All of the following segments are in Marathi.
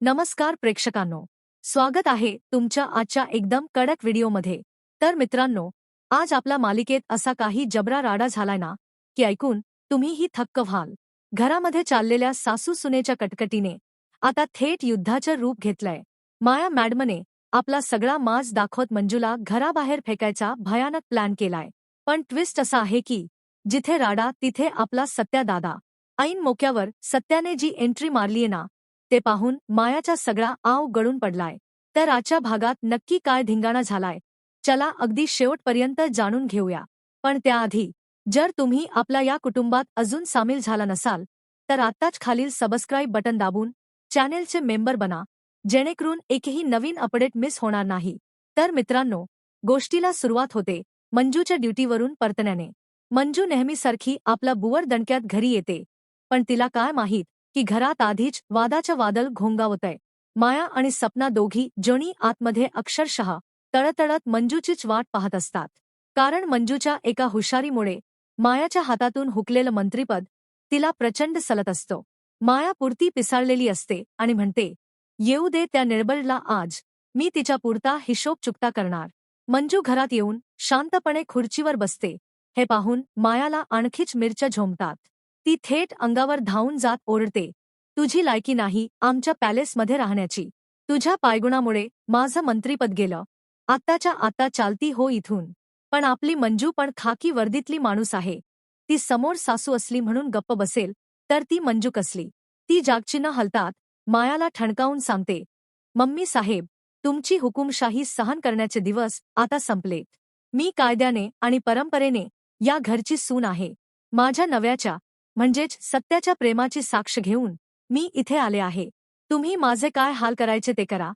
नमस्कार प्रेक्षकांनो, स्वागत आहे तुमच्या आजच्या एकदम कडक व्हिडिओमध्ये। तर मित्रांनो, आज आपल्या मालिकेत असा काही जबरा राडा झालाय ना की ऐकून तुम्हीही थक्क व्हाल। घरामध्ये चाललेल्या सासू सुनेच्या कटकटीने आता थेट युद्धाचं रूप घेतलंय। माया मॅडमने आपला सगळा माज दाखवत मंजूला घराबाहेर फेकायचा भयानक प्लॅन केलाय। पण ट्विस्ट असा आहे की जिथे राडा तिथे आपला सत्या दादा। ऐन मोक्यावर सत्याने जी एंट्री मारलीये ना, ते पाहून मायाचा सगळा आव गळून पडलाय। तर आजच्या भागात नक्की काय धिंगाणा झालाय, चला अगदी शेवटपर्यंत जाणून घेऊया। पण त्याआधी जर तुम्ही आपल्या या कुटुंबात अजून सामील झाला नसाल तर आत्ताच खालील सबस्क्राइब बटन दाबून चॅनेलचे मेंबर बना, जेणेकरून एकही नवीन अपडेट मिस होणार नाही। तर मित्रांनो, गोष्टीला सुरुवात होते मंजूच्या ड्युटीवरून परतण्याने। मंजू नेहमीसारखी आपला बुवर दणक्यात घरी येते, पण तिला काय माहीत की घरात आधीच वादाचं वादळ घोंगावतंय। माया आणि सपना दोघी जणी आतमध्ये अक्षरशः तळतळत मंजूचीच वाट पाहत असतात। कारण मंजूच्या एका हुशारीमुळे मायाच्या हातातून हुकलेलं मंत्रिपद तिला प्रचंड सलत असतं। माया पुरती पिसाळलेली असते आणि म्हणते, येऊ दे त्या निर्बलला आज, मी तिच्या पुरता हिशोब चुकता करणार। मंजू घरात येऊन शांतपणे खुर्चीवर बसते। हे पाहून मायाला आणखीच मिरच्या झोंबतात। ती थेट अंगावर धावून जात ओरडते, तुझी लायकी नाही आमच्या पॅलेसमध्ये राहण्याची। तुझ्या पायगुणामुळे माझं मंत्रिपद गेलं। आत्ताच्या आत्ता चालती हो इथून। पण आपली मंजू पण खाकी वर्दीतली माणूस आहे। ती समोर सासू असली म्हणून गप्प बसेल तर ती मंजू कसली। ती जागची न हलतात मायाला ठणकावून सांगते, मम्मी साहेब, तुमची हुकुमशाही सहन करण्याचे दिवस आता संपलेत। मी कायद्याने आणि परंपरेने या घरची सून आहे। माझ्या नव्याच्या म्हणजेच सत्याच्या प्रेमाची साक्ष घेऊन मी इथे आले आहे। तुम्ही माझे काय हाल करायचे ते करा,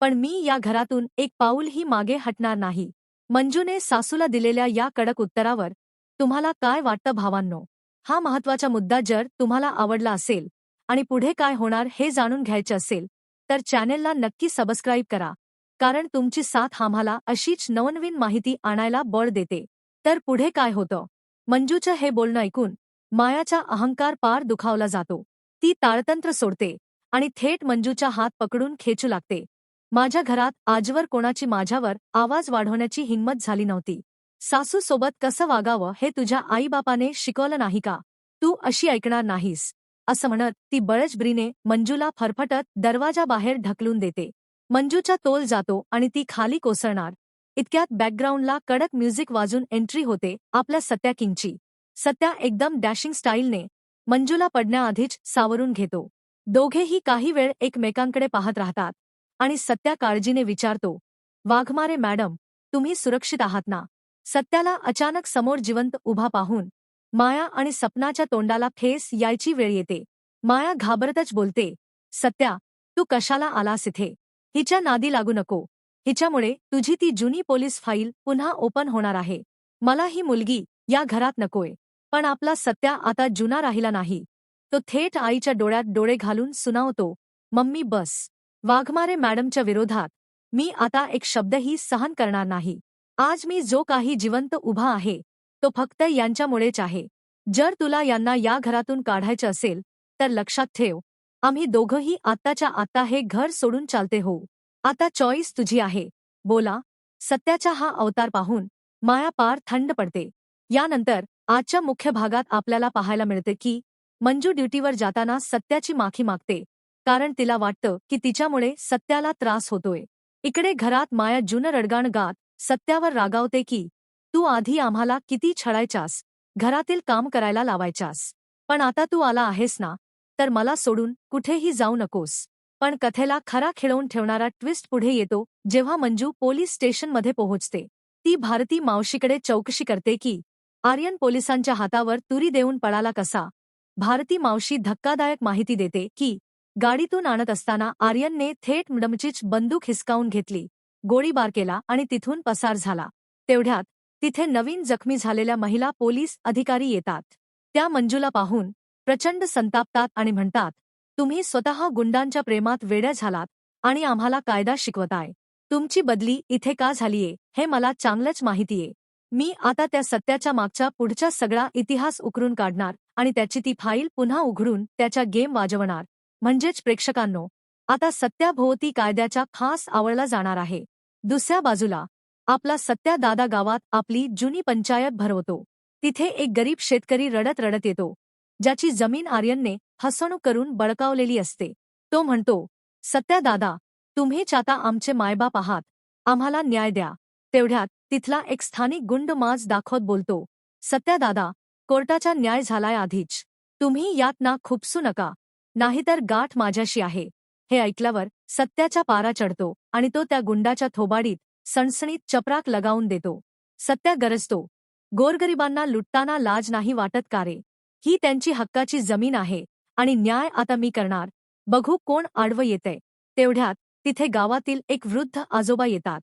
पण मी या घरातून एक पाऊलही मागे हटणार नाही। मंजूने सासूला दिलेल्या या कडक उत्तरावर तुम्हाला काय वाटतं भावांनो? हा महत्त्वाचा मुद्दा जर तुम्हाला आवडला असेल आणि पुढे काय होणार हे जाणून घ्यायचे असेल तर चॅनेलला नक्की सबस्क्राइब करा, कारण तुमची साथ आम्हाला अशीच नवनवीन माहिती आणायला बळ देते। तर पुढे काय होतं? मंजूचं हे बोलणं ऐकून मायाचा अहंकार पार दुखावला जातो। ती ताळतंत्र सोडते आणि थेट मंजूचा हात पकडून खेचू लागते। माझ्या घरात आजवर कोणाची माझ्यावर आवाज वाढवण्याची हिंमत झाली नव्हती। सासू सोबत कसं वागावं हे तुझ्या आईबापाने शिकवलं नाही का? तू अशी ऐकणार नाहीस, असं म्हणत ती बळजबरीने मंजूला फरफटत दरवाजाबाहेर ढकलून देते। मंजूचा तोल जातो आणि ती खाली कोसळणार इतक्यात बॅकग्राऊंडला कडक म्युझिक वाजून एंट्री होते आपल्या सत्या किंगची। सत्या एकदम डॅशिंग स्टाईलने मंजूला पडण्याआधीच सावरून घेतो। दोघेही काही वेळ एकमेकांकडे पाहत राहतात आणि सत्या काळजीने विचारतो, वाघमारे मॅडम, तुम्ही सुरक्षित आहात ना? सत्याला अचानक समोर जिवंत उभा पाहून माया आणि सपनाच्या तोंडाला फेस यायची वेळ येते। माया घाबरतच बोलते, सत्या, तू कशाला आलास इथे? हिच्या नादी लागू नको। हिच्यामुळे तुझी ती जुनी पोलीस फाईल पुन्हा ओपन होणार आहे। मला ही मुलगी या घरात नकोय। पण आपला सत्या आता जुना राहिला नाही। तो थेट आईच्या डोळ्यात डोळे घालून सुनावतो, मम्मी बस। वाघमारे मॅडमच्या विरोधात मी आता एक शब्दही सहन करणार नाही। आज मी जो काही जिवंत उभा आहे तो फक्त यांच्यामुळेच आहे। जर तुला यांना या घरातून काढायचे असेल तर लक्षात ठेव, आम्ही दोघंही आत्ताच्या आत्ता हे घर सोडून चालते हो। आता चॉईस तुझी आहे, बोला। सत्याचा हा अवतार पाहून माया पार थंड पडते। यानंतर आजच्या मुख्य भागात आपल्याला पाहायला मिळते की मंजू ड्युटीवर जाताना सत्याची माफी मागते, कारण तिला वाटतं की तिच्यामुळे सत्याला त्रास होतोय। इकडे घरात माया जुनं रडगाण गात सत्यावर रागावते की तू आधी आम्हाला किती छळायचास, घरातील काम करायला लावायचास, पण आता तू आला आहेस ना, तर मला सोडून कुठेही जाऊ नकोस। पण कथेला खरा खिळवून ठेवणारा ट्विस्ट पुढे येतो जेव्हा मंजू पोलीस स्टेशनमध्ये पोहोचते। ती भारती मावशीकडे चौकशी करते की आर्यन पोलिसांच्या हातावर तुरी देऊन पळाला कसा। भारती मावशी धक्कादायक माहिती देते की गाडीतून आणत असताना आर्यनने थेट मडमचीच बंदूक हिसकावून घेतली, गोळीबार केला आणि तिथून पसार झाला। तेवढ्यात तिथे नवीन जखमी झालेल्या महिला पोलीस अधिकारी येतात। त्या मंजूला पाहून प्रचंड संतापतात आणि म्हणतात, तुम्ही स्वतः गुंडांच्या प्रेमात वेड्या झालात आणि आम्हाला कायदा शिकवताय। तुमची बदली इथे का झालीये हे मला चांगलंच माहितीये। मी आता त्या सत्याच्या मागचा पुढचा सगळा इतिहास उकरून काढणार आणि त्याची ती फाईल पुन्हा उघडून त्याचा गेम वाजवणार। म्हणजेच प्रेक्षकांनो, आता सत्याभोवती कायद्याच्या खास आवळला जाणार आहे. दुसऱ्या बाजूला आपला सत्या दादा गावात आपली जुनी पंचायत भरवतो. तिथे एक गरीब शेतकरी रडत रडत येतो, ज्याची जमीन आर्यनने फसवणूक करून बळकावलेली असते. तो म्हणतो, सत्या दादा, तुम्हीच आता आमचे मायबाप आहात, आम्हाला न्याय द्या. तेवढ्यात तिथला एक स्थानिक गुंड माज दाखवत बोलतो, सत्या दादा, कोर्टाचा न्याय झालाय आधीच. तुम्ही यात ना खुपसू नका, नाहीतर गाठ माझ्याशी आहे. हे ऐकल्यावर सत्याचा पारा चढतो आणि तो त्या गुंडाच्या थोबाडीत सणसणीत चपराक लगावून देतो. सत्या गरजतो, गोरगरिबांना लुटताना लाज नाही वाटत का रे? ही त्यांची हक्काची जमीन आहे आणि न्याय आता मी करणार, बघू कोण आडवं येतंय. तेवढ्यात तिथे गावातील एक वृद्ध आजोबा येतात.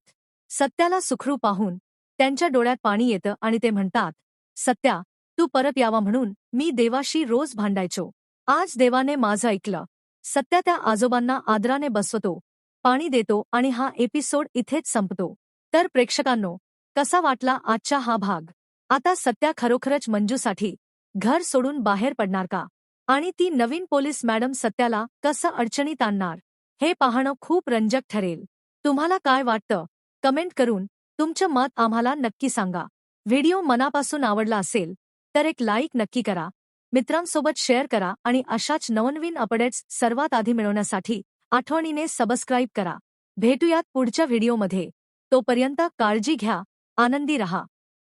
सत्याला सुखरू पाहून त्यांच्या डोळ्यात पाणी येतं आणि ते म्हणतात, सत्या, तू परत यावा म्हणून मी देवाशी रोज भांडायचो. आज देवाने माझं ऐकलं. सत्या त्या आजोबांना आदराने बसवतो, पाणी देतो आणि हा एपिसोड इथेच संपतो. तर प्रेक्षकांनो, कसा वाटला आजचा हा भाग? आता सत्या खरोखरच मंजूसाठी घर सोडून बाहेर पडणार का? आणि ती नवीन पोलीस मॅडम सत्याला कसं अडचणीत आणणार? हे पाहणं खूप रंजक ठरेल. तुम्हाला काय वाटतं? कमेंट करून तुमचं मत आम्हाला नक्की सांगा. व्हिडिओ मनापासून आवडला असेल तर एक लाईक नक्की करा, मित्रांसोबत शेअर करा आणि अशाच नवनवीन अपडेट्स सर्वात आधी मिळवण्यासाठी आठवणीने सबस्क्राईब करा. भेटूयात पुढच्या व्हिडिओमध्ये. तोपर्यंत काळजी घ्या, आनंदी रहा.